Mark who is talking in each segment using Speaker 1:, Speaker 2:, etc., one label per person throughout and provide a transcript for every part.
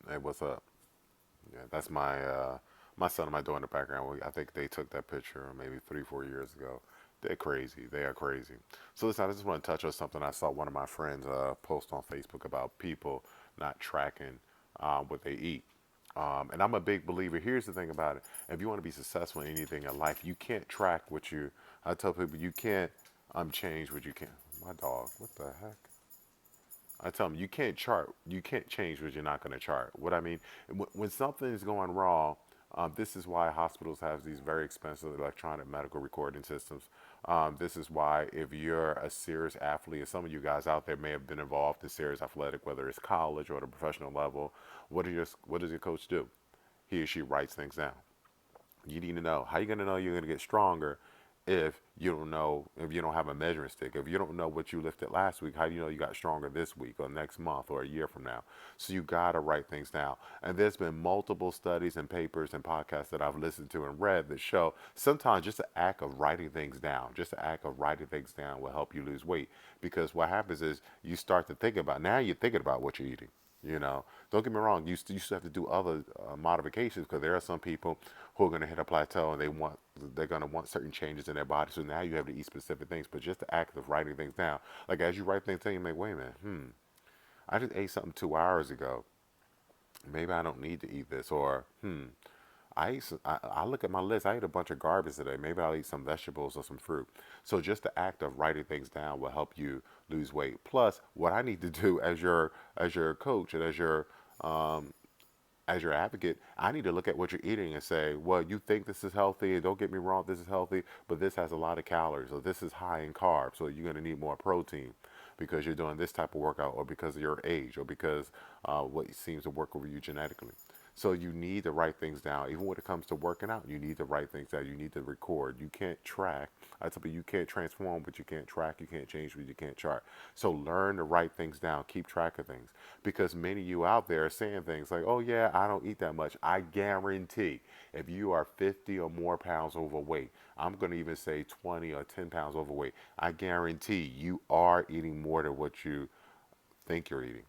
Speaker 1: Hey, what's up? Yeah, that's my son and my daughter in the background. I think they took that picture maybe 3, 4 years ago. They're crazy. They are crazy. So listen, I just want to touch on something I saw one of my friends post on Facebook about people not tracking what they eat. And I'm a big believer. Here's the thing about it: if you want to be successful in anything in life, you can't track what you. I tell people you can't change what you can. My dog, what the heck? I tell them you can't chart, you can't change what you're not going to chart. What I mean, when something is going wrong, this is why hospitals have these very expensive electronic medical recording systems. This is why if you're a serious athlete, and some of you guys out there may have been involved in serious athletic, whether it's college or at a professional level, what does your coach do? He or she writes things down. You need to know how you going to know you're going to get stronger if you don't know, if you don't have a measuring stick, if you don't know what you lifted last week. How do you know you got stronger this week or next month or a year from now? So you got to write things down. And there's been multiple studies and papers and podcasts that I've listened to and read that show sometimes just the act of writing things down, just the act of writing things down will help you lose weight. Because what happens is you start to think about, now you're thinking about what you're eating. Don't get me wrong. You still have to do other modifications because there are some people who are going to hit a plateau and they're going to want certain changes in their body. So now you have to eat specific things. But just the act of writing things down, like as you write things down, you make, wait a minute, I just ate something 2 hours ago. Maybe I don't need to eat this, or I look at my list. I ate a bunch of garbage today. Maybe I'll eat some vegetables or some fruit. So just the act of writing things down will help you lose weight. Plus, what I need to do as your coach and as your advocate, I need to look at what you're eating and say, well, you think this is healthy, and don't get me wrong, this is healthy, but this has a lot of calories, or this is high in carbs, so you're going to need more protein because you're doing this type of workout, or because of your age, or because what seems to work over you genetically. So you need to write things down. Even when it comes to working out, you need to write things down. You need to record. You can't track. I tell you, you can't transform, but you can't track. You can't change, but you can't chart. So learn to write things down. Keep track of things. Because many of you out there are saying things like, oh, yeah, I don't eat that much. I guarantee if you are 50 or more pounds overweight, I'm going to even say 20 or 10 pounds overweight, I guarantee you are eating more than what you think you're eating.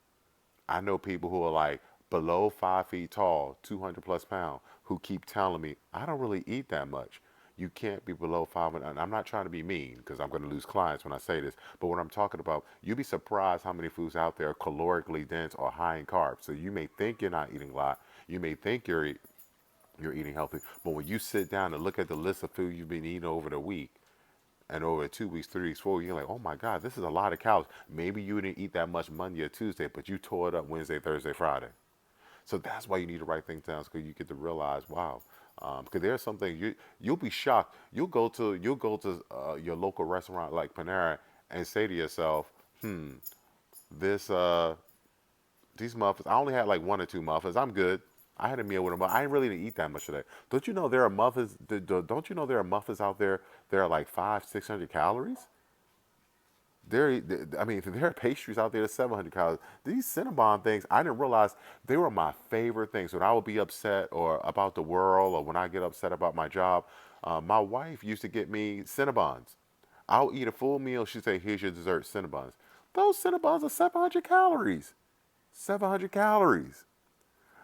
Speaker 1: I know people who are like below 5 feet tall, 200 plus pounds, who keep telling me, I don't really eat that much. You can't be below five. And I'm not trying to be mean because I'm going to lose clients when I say this. But what I'm talking about, you'd be surprised how many foods out there are calorically dense or high in carbs. So you may think you're not eating a lot. You may think you're eating healthy. But when you sit down and look at the list of food you've been eating over the week, and over 2 weeks, 3 weeks, 4 weeks, you're like, oh my God, this is a lot of calories. Maybe you didn't eat that much Monday or Tuesday, but you tore it up Wednesday, Thursday, Friday. So that's why you need to write things down because you get to realize, wow. Because there's some things you'll be shocked. You'll go to your local restaurant like Panera and say to yourself, this these muffins. I only had like one or two muffins. I'm good. I had a meal with them, but I really didn't eat that much today. Don't you know there are muffins? Don't you know there are muffins out there? There are like 500, 600 calories. I mean, there are pastries out there that's 700 calories. These Cinnabon things, I didn't realize they were my favorite things. When I would be upset or about the world, or when I get upset about my job, my wife used to get me Cinnabons. I'll eat a full meal. She'd say, "Here's your dessert, Cinnabons." Those Cinnabons are 700 calories. 700 calories.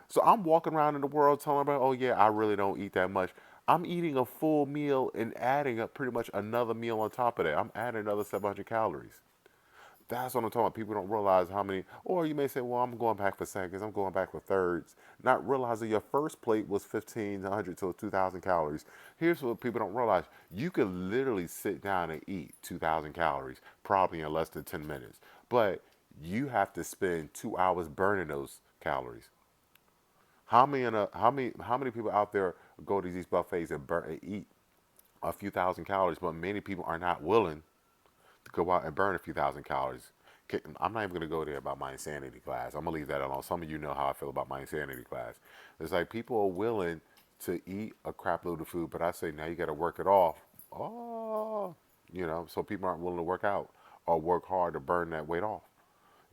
Speaker 1: So I'm walking around in the world telling everybody, oh yeah, I really don't eat that much. I'm eating a full meal and adding up pretty much another meal on top of that. I'm adding another 700 calories. That's what I'm talking about. People don't realize how many, or you may say, well, I'm going back for seconds, I'm going back for thirds, not realizing your first plate was 1,500 to 2,000 calories. Here's what people don't realize. You could literally sit down and eat 2,000 calories, probably in less than 10 minutes. But you have to spend 2 hours burning those calories. How many people out there go to these buffets and eat a few thousand calories, but many people are not willing to go out and burn a few thousand calories. I'm not even going to go there about my insanity class. I'm going to leave that alone. Some of you know how I feel about my insanity class. It's like people are willing to eat a crap load of food, but I say now you got to work it off. Oh, so people aren't willing to work out or work hard to burn that weight off.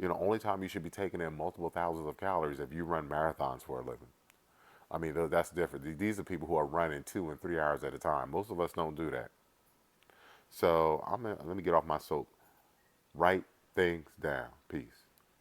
Speaker 1: Only time you should be taking in multiple thousands of calories if you run marathons for a living. I mean, that's different. These are people who are running 2 and 3 hours at a time. Most of us don't do that. So let me get off my soap. Write things down. Peace.